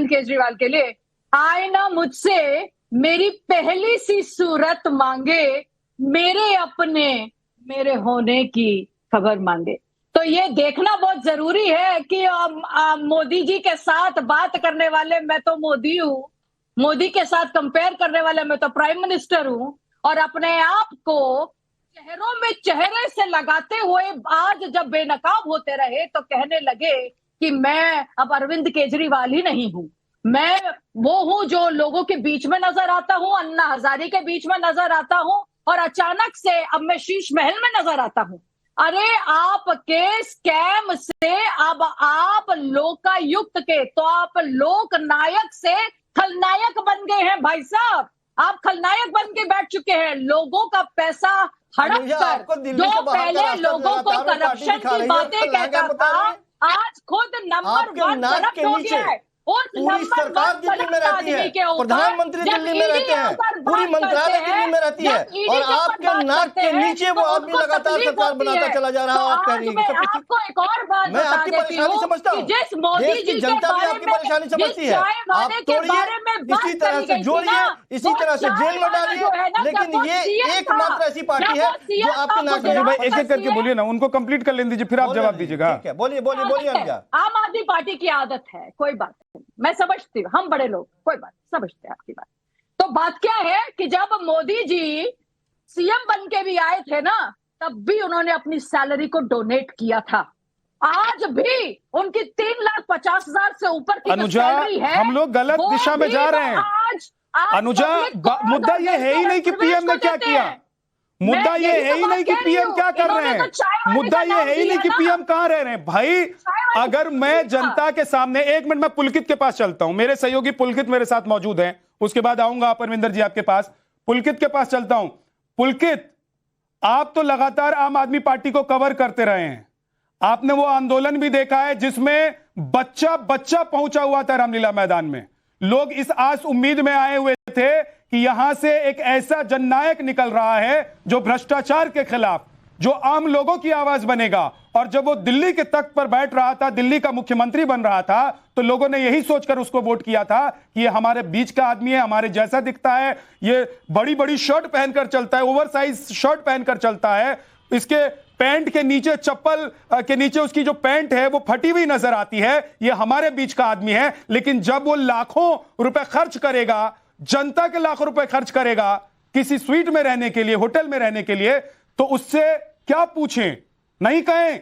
अरविंद केजरीवाल के लिए, आए ना मुझसे मेरी पहली सी सूरत मांगे, मेरे अपने मेरे होने की खबर मांगे। तो ये देखना बहुत जरूरी है कि मोदी जी के साथ बात करने वाले मैं तो मोदी हूं, मोदी के साथ कंपेयर करने वाले मैं तो प्राइम मिनिस्टर हूं, और अपने आप को चेहरों में चेहरे से लगाते हुए आज जब बेनकाब होते रहे तो कहने लगे कि मैं अब अरविंद केजरीवाल ही नहीं हूं, मैं वो हूं जो लोगों के बीच में नजर आता हूं, अन्ना हजारे के बीच में नजर आता हूं, और अचानक से अब मैं शीश महल में नजर आता हूं। अरे आपके स्कैम से अब आप लोकायुक्त के, तो आप लोकनायक से खलनायक बन गए हैं भाई साहब, आप खलनायक बन के बैठ चुके हैं। लोगों का पैसा हड़प कर, जो पहले लोगों को करप्शन की बातें कहता था, आज खुद नंबर 1 करप्ट हो गया है। पूरी सरकार दिल्ली में रहती है, प्रधानमंत्री दिल्ली में रहते हैं, पूरी मंत्रालय दिल्ली में रहती है, और आपके नाक के नीचे वो आदमी लगातार सरकार बनाता चला जा रहा है। आप कह रही हैं आपको एक और बात मैं आपकी परेशानी समझता हूँ, देश की जनता भी आपकी परेशानी समझती है। आप तोड़िए, इसी तरह से जोड़िए, इसी तरह से जेल में डालिए, लेकिन ये एकमात्र ऐसी पार्टी है जो आपके नाक में। भाई एक एक करके बोलिए ना, उनको कंप्लीट कर लेने दीजिए, फिर आप जवाब दीजिएगा। बोलिए बोलिए बोलिए। आम आदमी पार्टी की आदत है, कोई बात नहीं, मैं समझती हूँ, हम बड़े लोग कोई बात समझते हैं आपकी बात। तो बात क्या है कि जब मोदी जी सीएम बन के भी आए थे ना, तब भी उन्होंने अपनी सैलरी को डोनेट किया था। आज भी उनकी 3,50,000 से ऊपर की सैलरी है। हम लोग गलत दिशा में जा रहे हैं आज अनुजा। मुद्दा ये है ही नहीं कि पीएम ने क्या किया, मुद्दा ये है ही नहीं कि पीएम क्या कर रहे हैं, मुद्दा ये है ही नहीं कि पीएम कहां रह रहे हैं। भाई अगर मैं जनता के सामने, एक मिनट मैं पुलकित के पास चलता हूं, मेरे सहयोगी पुलकित मेरे साथ मौजूद हैं, उसके बाद आऊंगा परविंदर जी आपके पास। पुलकित के पास चलता हूं। पुलकित, आप तो लगातार आम आदमी पार्टी को कवर करते रहे हैं, आपने वो आंदोलन भी देखा है जिसमें बच्चा बच्चा पहुंचा हुआ था रामलीला मैदान में। लोग इस आस उम्मीद में आए हुए थे कि यहां से एक ऐसा जननायक निकल रहा है जो भ्रष्टाचार के खिलाफ, जो आम लोगों की आवाज बनेगा। और जब वो दिल्ली के तख्त पर बैठ रहा था, दिल्ली का मुख्यमंत्री बन रहा था, तो लोगों ने यही सोचकर उसको वोट किया था कि ये हमारे बीच का आदमी है, हमारे जैसा दिखता है, ये बड़ी बड़ी शर्ट पहनकर चलता है, ओवरसाइज शर्ट पहनकर चलता है, इसके पैंट के नीचे, चप्पल के नीचे उसकी जो पैंट है वो फटी हुई नजर आती है, ये हमारे बीच का आदमी है। लेकिन जब वो लाखों रुपए खर्च करेगा, जनता के लाखों रुपए खर्च करेगा किसी स्वीट में रहने के लिए, होटल में रहने के लिए, तो उससे क्या पूछें। नहीं कहें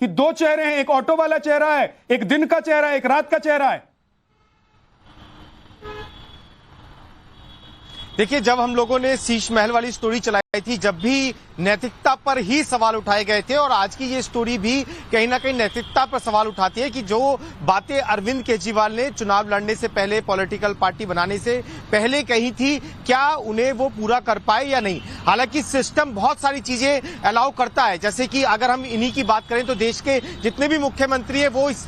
कि दो चेहरे हैं, एक ऑटो वाला चेहरा है, एक दिन का चेहरा है, एक रात का चेहरा है। देखिए, जब हम लोगों ने शीश महल वाली स्टोरी चलाई थी, जब भी नैतिकता पर ही सवाल उठाए गए थे, और आज की ये स्टोरी भी कहीं ना कहीं नैतिकता पर सवाल उठाती है कि जो बातें अरविंद केजरीवाल ने चुनाव लड़ने से पहले, पॉलिटिकल पार्टी बनाने से पहले कही थी, क्या उन्हें वो पूरा कर पाए या नहीं। हालांकि सिस्टम बहुत सारी चीजें अलाउ करता है, जैसे कि अगर हम इन्हीं की बात करें तो देश के जितने भी मुख्यमंत्री है वो इस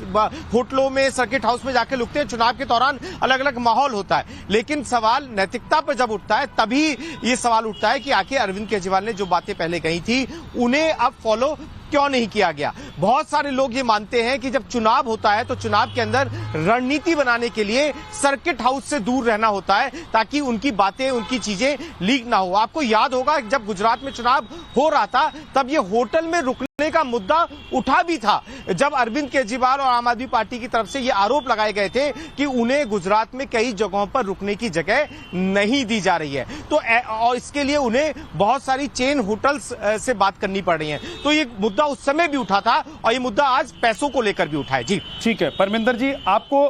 होटलों में, सर्किट हाउस में जाके लुकते हैं, चुनाव के दौरान अलग अलग माहौल होता है। लेकिन सवाल नैतिकता पर जब उठता है तभी ये सवाल उठता है कि आखिर अरविंद केजरीवाल ने जो बातें पहले कही थी उन्हें अब फॉलो क्यों नहीं किया गया। बहुत सारे लोग ये मानते हैं कि जब चुनाव होता है तो चुनाव के अंदर रणनीति बनाने के लिए सर्किट हाउस से दूर रहना होता है, ताकि उनकी बातें, उनकी चीजें लीक ना हो। आपको याद होगा जब गुजरात में चुनाव हो रहा था तब ये होटल में रुकने का मुद्दा उठा भी था, जब अरविंद केजरीवाल और आम आदमी पार्टी की तरफ से ये आरोप लगाए गए थे कि उन्हें गुजरात में कई जगहों पर रुकने की जगह नहीं दी जा रही है, तो और इसके लिए उन्हें बहुत सारी चेन होटल्स से बात करनी पड़ रही है। तो ये मुद्दा उस समय भी उठा था और ये मुद्दा आज पैसों को लेकर भी उठा है। जी ठीक है परमिंदर जी, आपको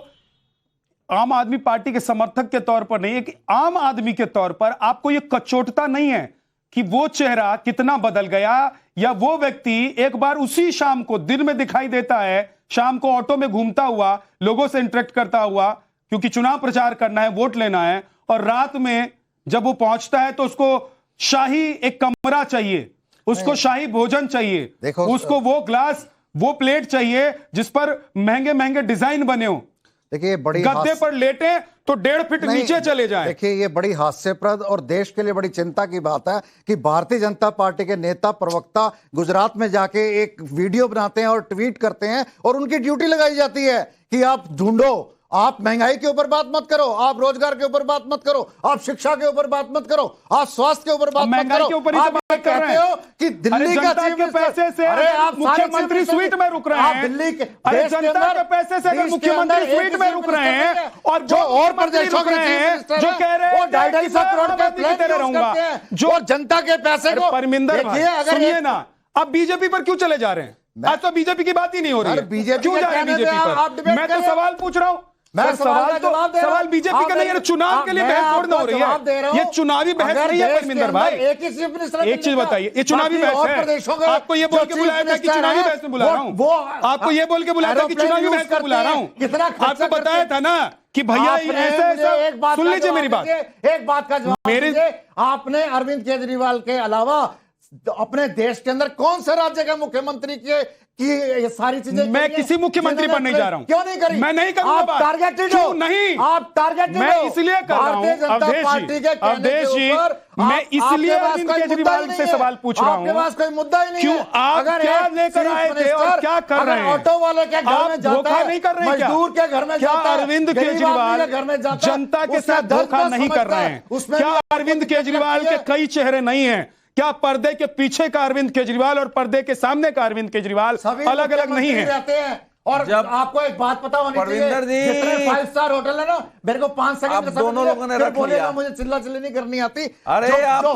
आम आदमी पार्टी के समर्थक के तौर पर नहीं, एक आम आदमी के तौर पर आपको यह कचोटता नहीं है कि वो चेहरा कितना बदल गया, या वो व्यक्ति एक बार उसी शाम को दिन में दिखाई देता है, शाम को ऑटो में घूमता हुआ, लोगों से इंटरेक्ट करता हुआ, क्योंकि चुनाव प्रचार करना है, वोट लेना है, और रात में जब वो पहुंचता है तो उसको शाही एक कमरा चाहिए, उसको शाही भोजन चाहिए, उसको वो ग्लास, वो प्लेट चाहिए जिस पर महंगे महंगे डिजाइन बने हो। देखिए बड़ी गद्दे पर लेटे तो 1.5 फीट नीचे चले जाएं। देखिए ये बड़ी हास्यप्रद और देश के लिए बड़ी चिंता की बात है कि भारतीय जनता पार्टी के नेता, प्रवक्ता गुजरात में जाके एक वीडियो बनाते हैं और ट्वीट करते हैं और उनकी ड्यूटी लगाई जाती है कि आप ढूंढो आप महंगाई के ऊपर बात मत करो, आप रोजगार के ऊपर बात मत करो, आप शिक्षा के ऊपर बात मत करो, आप स्वास्थ्य के ऊपर बात मत करो। के ऊपर ही आप बात कर रहे हो कि दिल्ली का के पैसे से आप मुख्यमंत्री स्वीट में रुक रहे हैं, दिल्ली के जनता के पैसे से अगर मुख्यमंत्री स्वीट में रुक रहे हैं और जो और प्रदेशों के जो कह रहे हैं 250 करोड़ का प्लान रहूंगा जो जनता के पैसे को। परमिंदर भाई सुनिए ना, अब बीजेपी पर क्यों चले जा रहे हैं? आज तो बीजेपी की बात ही नहीं हो रही है, बीजेपी क्यों जा रहे हैं बीजेपी पर? मैं तो सवाल पूछ रहा हूं, सवाल बीजेपी का नहीं है, चुनाव के लिए बहस थोड़ी ना हो रही है, ये चुनावी बहस नहीं है परमिंदर भाई। एक चीज बताइए, ये चुनावी बहस है? आपको ये बोल के बुलाया था कि चुनावी बहस में बुला रहा हूँ? आपको ये बोल के बुलाया था कि चुनावी बहस में बुला रहा हूँ? आपको बताया था ना कि भैया ऐसे सुन लीजिए मेरी बात, एक बात का जवाब मेरे आपने अरविंद केजरीवाल के अलावा अपने देश के अंदर कौन से राज्य के मुख्यमंत्री की ये सारी चीजें मैं किसी मुख्यमंत्री पर नहीं जा रहा हूं। क्यों नहीं करी? मैं नहीं करूंगा बात। टारगेटेड क्यों नहीं? आप टारगेटेड मैं इसलिए कर रहा हूं अवधेश जी, मैं इसलिए अरविंद केजरीवाल से सवाल पूछ रहा हूं। आपके पास कोई मुद्दा ही नहीं क्यों? है। आप क्या लेकर आए थे और क्या कर रहे हैं? ऑटो वाले के घर में जाता है, नहीं कर रहे हैं, मजदूर के घर में क्या जाता है, अरविंद केजरीवाल घर में जाता है, जनता के साथ धोखा नहीं कर रहे हैं? क्या अरविंद केजरीवाल के कई चेहरे नहीं है? क्या पर्दे के पीछे का अरविंद केजरीवाल और पर्दे के सामने का अरविंद केजरीवाल अलग अलग नहीं है? रहते हैं। और जब आपको एक बात पता होनी चाहिए, जितने 5 स्टार होटल है ना, मेरे को 5 सेकंड दोनों लोगों ने रख लिया। मुझे चिल्ला चिल्ली नहीं करनी आती। अरे आप जो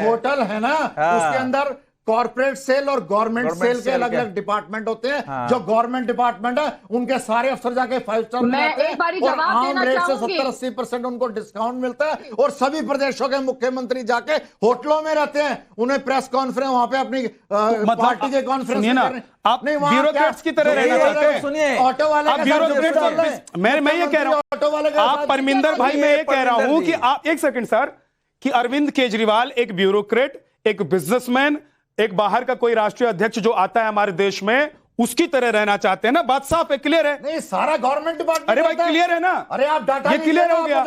होटल है ना, उसके अंदर कॉर्पोरेट सेल और गवर्नमेंट सेल के अलग अलग डिपार्टमेंट होते हैं। हाँ। जो गवर्नमेंट डिपार्टमेंट है उनके सारे अफसर जाके 5 स्टार में आते हैं और आम रेट से 70-80% उनको डिस्काउंट मिलता है। और सभी प्रदेशों के मुख्यमंत्री जाके होटलों में रहते हैं, उन्हें प्रेस कॉन्फ्रेंस वहां पे अपनी पार्टी के कॉन्फ्रेंस आप ब्यूरोक्रेट्स की तरह रहना चाहते हैं? सुनिए, ऑटो वाले मैं ये कह रहा हूं, ऑटो वाले आप परमिंदर भाई, मैं ये कह रहा हूं कि आप एक सेकंड सर, कि अरविंद केजरीवाल एक ब्यूरोक्रेट, एक बिजनेसमैन, एक बाहर का कोई राष्ट्रीय अध्यक्ष जो आता है हमारे देश में, उसकी तरह रहना चाहते हैं ना? बात साफ है, क्लियर है? नहीं, सारा गवर्नमेंट डिपार्टमेंट। अरे भाई क्लियर है ना? अरे आप डाटा ये क्लियर हो गया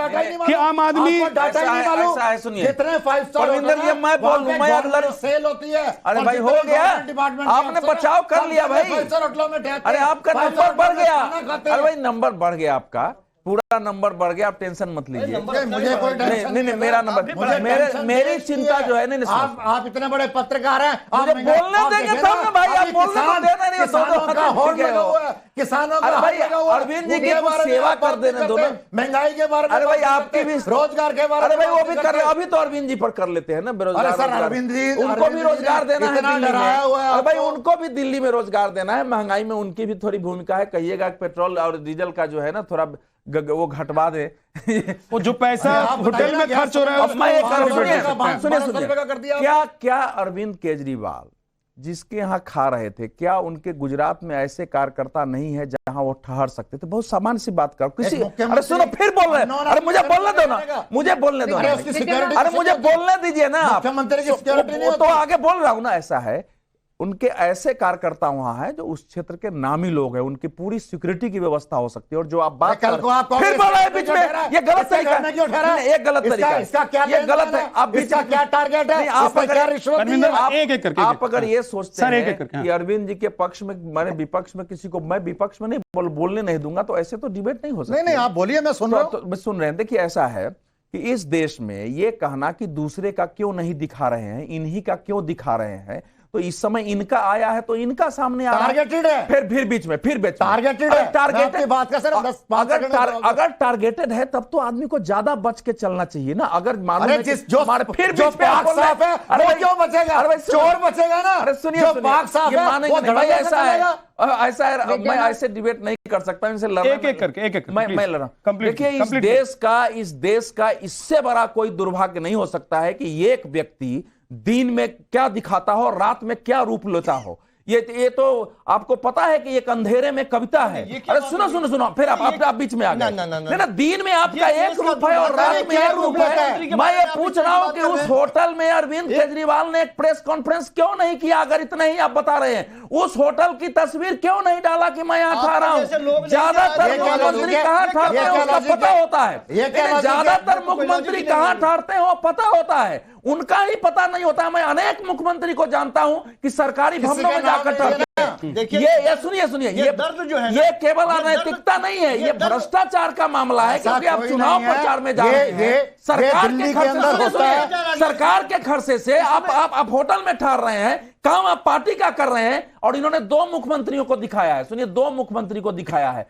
कि आम आदमी डाटा नहीं मालूम। सुनिए, जितने 5 स्टार मैं बोल दूं, मैं अगला सेल होती है। अरे भाई हो गया, आपने बचाव कर लिया भाई। अरे आपका नंबर बढ़ गया। अरे भाई नंबर बढ़ गया, आपका पूरा नंबर बढ़ गया, आप टेंशन मत लीजिए। मुझे कोई टेंशन नहीं, मेरा नंबर, मेरी चिंता जो है नहीं, आप इतने बड़े पत्रकार हैं, मुझे बोलने देंगे तब ना भाई। आप बोलने को देना नहीं, किसानों का भाई अरविंद जी की सेवा कर देने दो ना। महंगाई के बारे में, अरे भाई आपके भी रोजगार के बारे में, अरे भाई वो भी कर रहे, अभी तो अरविंद जी पर कर लेते हैं ना बेरोजगार। अरविंद जी उनको भी रोजगार देना है दिल्ली में। अरे भाई उनको भी दिल्ली में रोजगार देना है। महंगाई में उनकी भी थोड़ी भूमिका है। कहिएगा पेट्रोल और डीजल का जो है ना थोड़ा वो घटवा दे। वो जो पैसा होटल में खर्च हो रहा है, सुनिए, क्या अरविंद केजरीवाल जिसके यहाँ खा रहे थे, क्या उनके गुजरात में ऐसे कार्यकर्ता नहीं है जहां वो ठहर सकते थे? बहुत सामान्य सी बात कर किसी। अरे सुनो, फिर बोल रहे हैं। अरे मुझे बोलने दो ना, मुझे बोलने दो। अरे मुझे बोलने दीजिए ना। मुख्यमंत्री की सिक्योरिटी तो आगे बोल रहा हूं ना। ऐसा है, उनके ऐसे कार्यकर्ता वहां है जो उस क्षेत्र के नामी लोग हैं, उनकी पूरी सिक्योरिटी की व्यवस्था हो सकती है। और जो आप बात कल को आप फिर बोल रहे हैं बीच में, ये गलत तरीका है, ये गलत तरीका है, इसका क्या, ये गलत है। आप इसका क्या टारगेट है? आप अगर आप अगर ये सोचते हैं कि अरविंद जी के पक्ष में, मैंने विपक्ष में किसी को, मैं विपक्ष में नहीं बोलने नहीं दूंगा, तो ऐसे तो डिबेट नहीं हो सकता। नहीं, आप बोलिए, मैं सुन रहा हूं। मैं सुन रहे हैं। देखिए ऐसा है कि इस देश में ये कहना कि दूसरे का क्यों नहीं दिखा रहे हैं, इन्हीं का क्यों दिखा रहे हैं, तो इस समय इनका आया है तो इनका सामने आ रहा है। टारगेटेड है, फिर बीच में फिर टारगेटेड है। टारगेटेड बात का सर, अगर टारगेटेड है तब तो आदमी को ज्यादा बच के चलना चाहिए ना। अगर मालूम है जो फिर जो पाक साफ है वो क्यों बचेगा? चोर बचेगा ना। अरे सुनिए, पाक साफ है वो भाई ऐसा है, मैं ऐसे डिबेट नहीं कर सकता। इनसे एक मैं लड़ रहा हूं। देखिए इस देश का इससे बड़ा कोई दुर्भाग्य नहीं हो सकता है कि एक व्यक्ति दिन में क्या दिखाता हो, रात में क्या रूप लेता हो। ये तो आपको पता है कि एक अंधेरे में कविता है। अरे सुनो, फिर आप बीच में आ गए। ना, दिन में आपका एक रूप है और रात में एक रूप है। मैं ये पूछ रहा हूं कि उस होटल में अरविंद केजरीवाल ने एक प्रेस कॉन्फ्रेंस क्यों नहीं किया? अगर इतना ही आप बता रहे हैं, उस होटल की तस्वीर क्यों नहीं डाला कि मैं यहाँ ठहरा हूं? ज्यादातर मुख्यमंत्री कहाँ ठहरते हैं उसका पता होता है। ज्यादातर मुख्यमंत्री कहाँ ठहरते हैं वो पता होता है। उनका ही पता नहीं होता। मैं अनेक मुख्यमंत्री को जानता हूं कि सरकारी भवनों में जाकर ठहरते हैं। ये सुनिए ये दर्द जो है, ये केवल अनैतिकता नहीं है, ये भ्रष्टाचार का मामला है, क्योंकि आप चुनाव प्रचार में जा रहे हैं, सरकार के खर्चे से आप होटल में ठहर रहे हैं, काम आप पार्टी का कर रहे हैं, और इन्होंने 2 मुख्यमंत्रियों को दिखाया है। सुनिए, 2 मुख्यमंत्री को दिखाया है